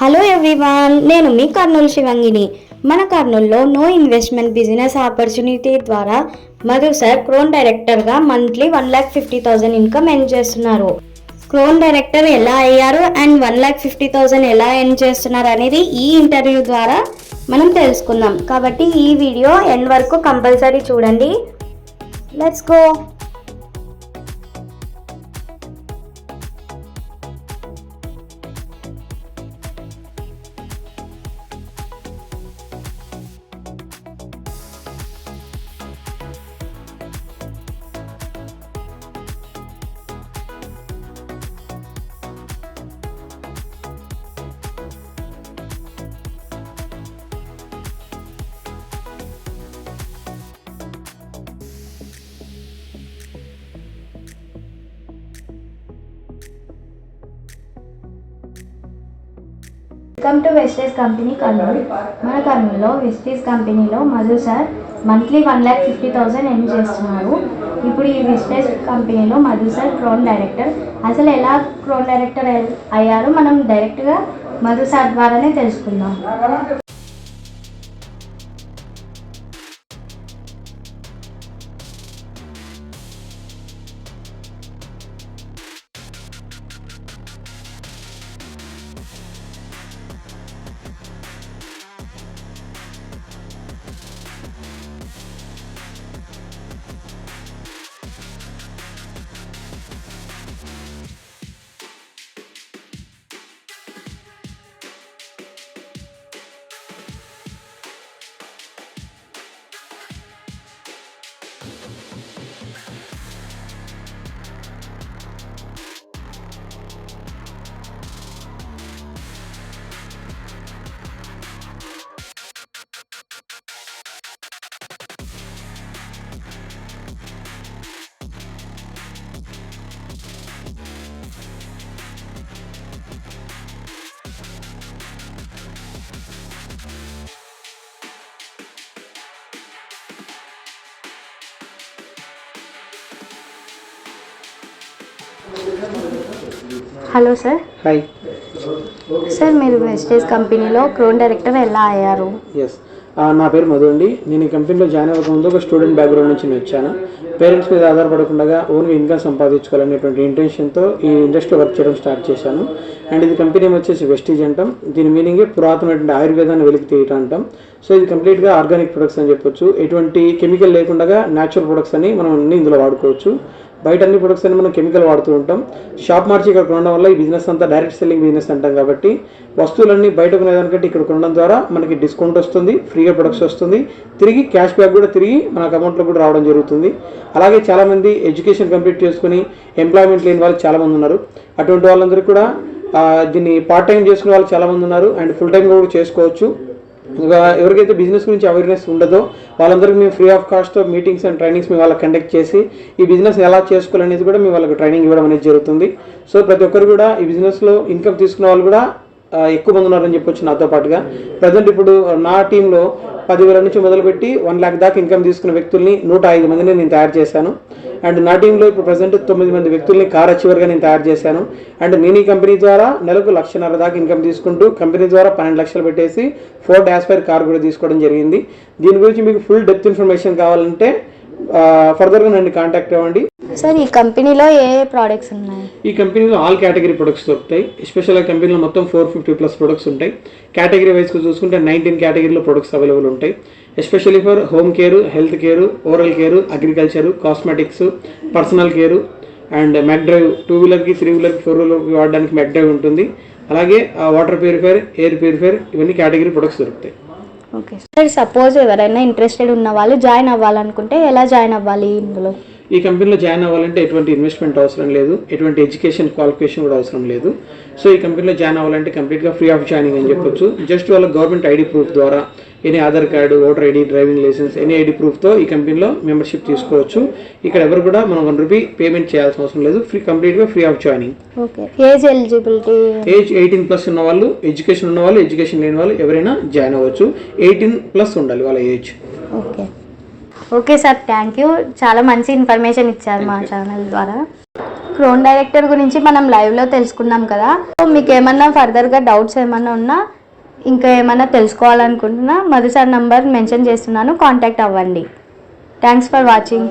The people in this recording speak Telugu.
హలో ఎవ్రీవన్, నేను మీ కర్నూలు శివంగిని. మన కర్నూలులో నో ఇన్వెస్ట్మెంట్ బిజినెస్ ఆపర్చునిటీ ద్వారా మధు సార్ క్రోన్ డైరెక్టర్గా మంత్లీ 1,50,000 ఇన్కమ్ ఎర్న్ చేస్తున్నారు. క్రోన్ డైరెక్టర్ ఎలా అయ్యారు అండ్ 1,50,000 ఎలా ఎర్న్ చేస్తున్నారు అనేది ఈ ఇంటర్వ్యూ ద్వారా మనం తెలుసుకుందాం. కాబట్టి ఈ వీడియో ఎండ్ వరకు కంపల్సరీ చూడండి. Let's go. Welcome to Vestige company Kurnool. మన కర్నూలులో వెస్టేజ్ కంపెనీలో మధు సార్ మంత్లీ 1,50,000 ఎర్న్ చేస్తున్నారు. ఇప్పుడు ఈ వెస్టేజ్ కంపెనీలో మధు సార్ క్రోన్ డైరెక్టర్. అసలు ఎలా క్రోన్ డైరెక్టర్ అయ్యారు మనం డైరెక్ట్గా మధు సార్ ద్వారానే తెలుసుకుందాం. Hello sir. హాయ్ సార్, మీరు వెస్టేజ్ కంపెనీలో క్రోన్ డైరెక్టర్ ఎలా అయ్యారు? ఎస్, నా పేరు మధు అండి. నేను ఈ కంపెనీలో జాయిన్ అవ్వకముందు ఒక స్టూడెంట్ బ్యాక్గ్రౌండ్ నుంచి నేను వచ్చాను. పేరెంట్స్ మీద ఆధారపడకుండా ఓన్గా ఇన్కమ్ సంపాదించుకోవాలనేటువంటి ఇంటెన్షన్తో ఈ ఇండస్ట్రీ వర్క్ చేయడం స్టార్ట్ చేశాను. అండ్ ఇది కంపెనీ వచ్చేసి వెస్టీజ్ అంటాం. దీని మీనింగే పురాతనమైనటువంటి ఆయుర్వేదాన్ని వెలికి తీయటం అంటాం. సో ఇది కంప్లీట్గా ఆర్గానిక్ ప్రొడక్ట్స్ అని చెప్పొచ్చు. ఎటువంటి కెమికల్ లేకుండా న్యాచురల్ ప్రొడక్ట్స్ అని మనం అన్ని ఇందులో వాడుకోవచ్చు. బయట అన్ని ప్రొడక్ట్స్ అని మనం కెమికల్ వాడుతూ ఉంటాం. షాప్ మార్చి ఇక్కడ కొనడం వల్ల ఈ బిజినెస్ అంతా డైరెక్ట్ సెల్లింగ్ బిజినెస్ అంటాం. కాబట్టి వస్తువులన్నీ బయట కొనేదానికంటే ఇక్కడ కొనడం ద్వారా మనకి డిస్కౌంట్ వస్తుంది, ఫ్రీగా ప్రొడక్ట్స్ వస్తుంది, తిరిగి క్యాష్ బ్యాక్ కూడా తిరిగి మనకు అకౌంట్లో కూడా రావడం జరుగుతుంది. అలాగే చాలామంది ఎడ్యుకేషన్ కంప్లీట్ చేసుకుని ఎంప్లాయ్మెంట్ లేని వాళ్ళు చాలామంది ఉన్నారు. అటువంటి వాళ్ళందరికీ కూడా దీన్ని పార్ట్ టైం చేసుకునే వాళ్ళు చాలామంది ఉన్నారు. అండ్ ఫుల్ టైం కూడా చేసుకోవచ్చు. ఎవరికైతే బిజినెస్ గురించి అవేర్నెస్ ఉండదో వాళ్ళందరికీ మేము free of cost meetings and trainings మేము వాళ్ళకి కండక్ట్ చేసి ఈ బిజినెస్ ఎలా చేసుకోవాలనేది కూడా మేము వాళ్ళకి ట్రైనింగ్ ఇవ్వడం అనేది జరుగుతుంది. సో ప్రతి ఒక్కరు కూడా ఈ బిజినెస్లో ఇన్కమ్ తీసుకునే వాళ్ళు కూడా ఎక్కువ మంది ఉన్నారని చెప్పొచ్చు. నాతో పాటుగా ప్రజెంట్ ఇప్పుడు నా టీంలో 10,000 నుంచి మొదలుపెట్టి 1 lakh దాకా ఇన్కమ్ తీసుకున్న వ్యక్తుల్ని 105 మందిని నేను తయారు చేశాను. అండ్ నా టీంలో ఇప్పుడు ప్రజెంట్ 9 మంది వ్యక్తుల్ని కార్ అచీవర్గా నేను తయారు చేశాను. అండ్ నేను ఈ కంపెనీ ద్వారా నెలకు 1,50,000 దాకా ఇన్కమ్ తీసుకుంటూ కంపెనీ ద్వారా 12 లక్షలు పెట్టేసి ఫోర్డ్ ఆస్పైర్ కార్ కూడా తీసుకోవడం జరిగింది. దీని గురించి మీకు ఫుల్ డెప్త్ ఇన్ఫర్మేషన్ కావాలంటే ఫర్దర్గా నన్ను కాంటాక్ట్ అవ్వండి. సార్, ఈ కంపెనీలో ఏ ప్రోడక్ట్స్ ఉన్నాయి? ఈ కంపెనీలో ఆల్ కేటగిరీ ప్రొడక్ట్స్ దొరుకుతాయి. ఎస్పెషల్గా కంపెనీలో మొత్తం 450+ ప్రొడక్ట్స్ ఉంటాయి. కేటగిరీ వైజ్గా చూసుకుంటే 19 కేటగిరీలో ప్రొడక్ట్స్ అవైలబుల్ ఉంటాయి. Especially for home care, health care, oral care, agriculture, cosmetics, personal care and mech drive. 2 వీలర్కి, 3 వీలర్కి, 4 వీలర్కి వాడడానికి మెక్ డ్రైవ్ ఉంటుంది. అలాగే వాటర్ ప్యూరిఫైర్, ఎయిర్ ప్యూరిఫైర్, ఇవన్నీ కేటగిరీ ప్రొడక్ట్స్ దొరుకుతాయి. ఓకే సార్, సపోజ్ ఎవరైనా ఇంట్రెస్టెడ్ ఉన్న వాళ్ళు జాయిన్ అవ్వాలనుకుంటే ఎలా జాయిన్ అవ్వాలి ఇందులో? ఈ కంపెనీలో జాయిన్ అవ్వాలంటే ఎటువంటి ఇన్వెస్ట్మెంట్ అవసరం లేదు, ఎటువంటి ఎడ్యుకేషన్ క్వాలిఫికేషన్ కూడా అవసరం లేదు. సో ఈ కంపెనీలో జాయిన్ అవ్వాలంటే కంప్లీట్గా ఫ్రీ ఆఫ్ జాయినింగ్ అని చెప్పొచ్చు. జస్ట్ వాళ్ళ గవర్నమెంట్ ఐడి ప్రూఫ్ ద్వారా any Aadhaar card, voter ID, driving licence, any ID ప్రూఫ్తో ఈ కంపెనీలో మెంబర్షిప్ తీసుకోవచ్చు. ఇక్కడ ఎవరు కూడా మనం ₹1 పేమెంట్ చేయాల్సిన అవసరం లేదు. కంప్లీట్గా free of joining. Okay. Age eligibility? Age 18+ ఉన్న వాళ్ళు, ఎడ్యుకేషన్ ఉన్న వాళ్ళు, ఎడ్యుకేషన్ లేని వాళ్ళు ఎవరైనా జాయిన్ అవ్వచ్చు. 18+ ఉండాలి వాళ్ళ age. Okay. Okay sir, thank you. చాలా మంచి ఇన్ఫర్మేషన్ ఇచ్చారు మా ఛానల్ ద్వారా. క్రోన్ డైరెక్టర్ గురించి మనం లైవ్లో తెలుసుకున్నాం కదా. సో మీకు ఏమన్నా ఫర్దర్గా డౌట్స్ ఏమన్నా ఉన్నా, ఇంకా ఏమన్నా తెలుసుకోవాలనుకుంటున్నా, మధు సార్ నంబర్ మెన్షన్ చేస్తున్నాను, కాంటాక్ట్ అవ్వండి. Thanks for watching.